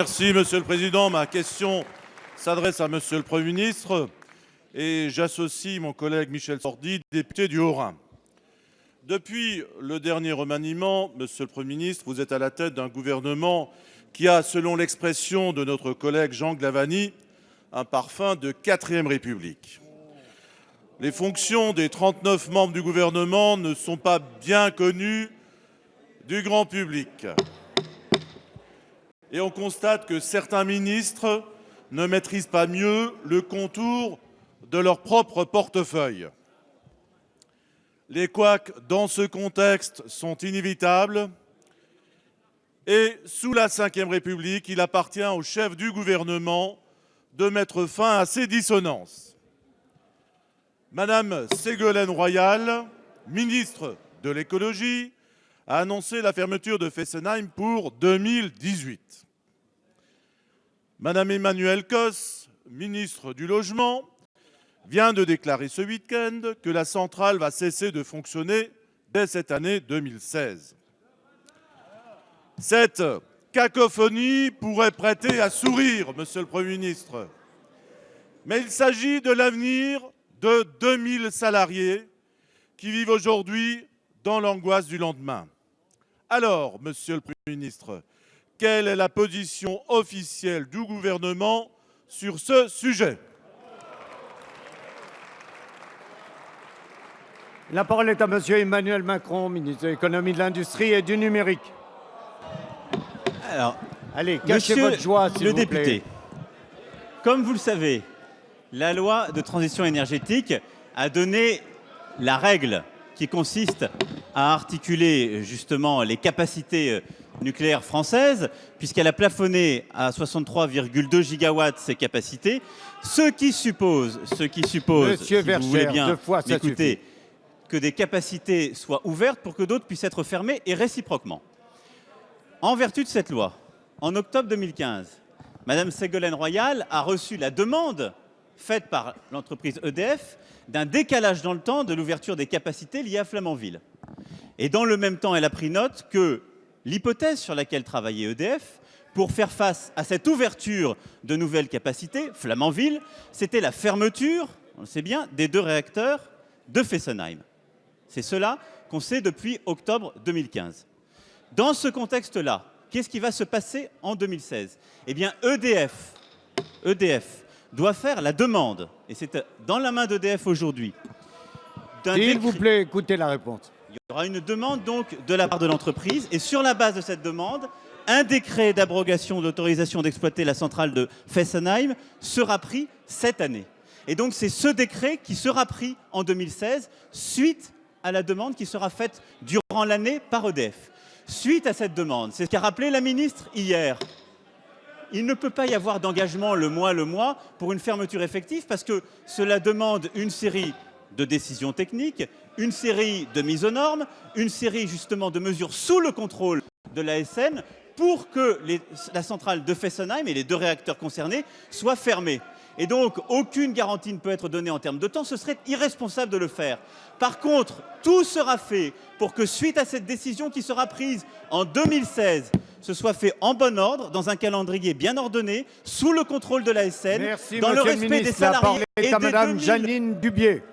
Merci, Monsieur le Président. Ma question s'adresse à Monsieur le Premier ministre et j'associe mon collègue Michel Sordi, député du Haut-Rhin. Depuis le dernier remaniement, Monsieur le Premier ministre, vous êtes à la tête d'un gouvernement qui a, selon l'expression de notre collègue Jean Glavany, un parfum de 4e République. Les fonctions des 39 membres du gouvernement ne sont pas bien connues du grand public. Et on constate que certains ministres ne maîtrisent pas mieux le contour de leur propre portefeuille. Les couacs dans ce contexte sont inévitables et sous la Ve République, il appartient au chef du gouvernement de mettre fin à ces dissonances. Madame Ségolène Royal, ministre de l'écologie, a annoncé la fermeture de Fessenheim pour 2018. Madame Emmanuelle Causse, ministre du Logement, vient de déclarer ce week-end que la centrale va cesser de fonctionner dès cette année 2016. Cette cacophonie pourrait prêter à sourire, Monsieur le Premier ministre. Mais il s'agit de l'avenir de 2000 salariés qui vivent aujourd'hui dans l'angoisse du lendemain. Alors, Monsieur le Premier ministre, quelle est la position officielle du gouvernement sur ce sujet? La parole est à Monsieur Emmanuel Macron, ministre de l'économie, de l'industrie et du numérique. Alors, allez, cachez votre joie, s'il le vous député, plaît. comme vous le savez, la loi de transition énergétique a donné la règle qui consiste à articuler justement les capacités nucléaires françaises, puisqu'elle a plafonné à 63,2 gigawatts ces capacités, ce qui suppose, Monsieur si vous voulez bien deux fois, ça m'écouter, suffit. que des capacités soient ouvertes pour que d'autres puissent être fermées et réciproquement. En vertu de cette loi, en octobre 2015, Madame Ségolène Royal a reçu la demande faite par l'entreprise EDF d'un décalage dans le temps de l'ouverture des capacités liées à Flamanville. Et dans le même temps, elle a pris note que l'hypothèse sur laquelle travaillait EDF pour faire face à cette ouverture de nouvelles capacités, Flamanville, c'était la fermeture, on le sait bien, des 2 réacteurs de Fessenheim. C'est cela qu'on sait depuis octobre 2015. Dans ce contexte-là, qu'est-ce qui va se passer en 2016? Eh bien, EDF doit faire la demande, et c'est dans la main d'EDF aujourd'hui. S'il vous plaît, écoutez la réponse. Il y aura une demande donc de la part de l'entreprise, et sur la base de cette demande, un décret d'abrogation d'autorisation d'exploiter la centrale de Fessenheim sera pris cette année. Et donc c'est ce décret qui sera pris en 2016, suite à la demande qui sera faite durant l'année par EDF. Suite à cette demande, c'est ce qu'a rappelé la ministre hier, il ne peut pas y avoir d'engagement le mois pour une fermeture effective parce que cela demande une série de décisions techniques, une série de mises aux normes, une série justement de mesures sous le contrôle de l'ASN pour que la centrale de Fessenheim et les 2 réacteurs concernés soient fermés. Et donc, aucune garantie ne peut être donnée en termes de temps, ce serait irresponsable de le faire. Par contre, tout sera fait pour que, suite à cette décision qui sera prise en 2016, ce soit fait en bon ordre, dans un calendrier bien ordonné, sous le contrôle de l'ASN, dans le respect des salariés et des 2000... Madame Jeanine Dubié.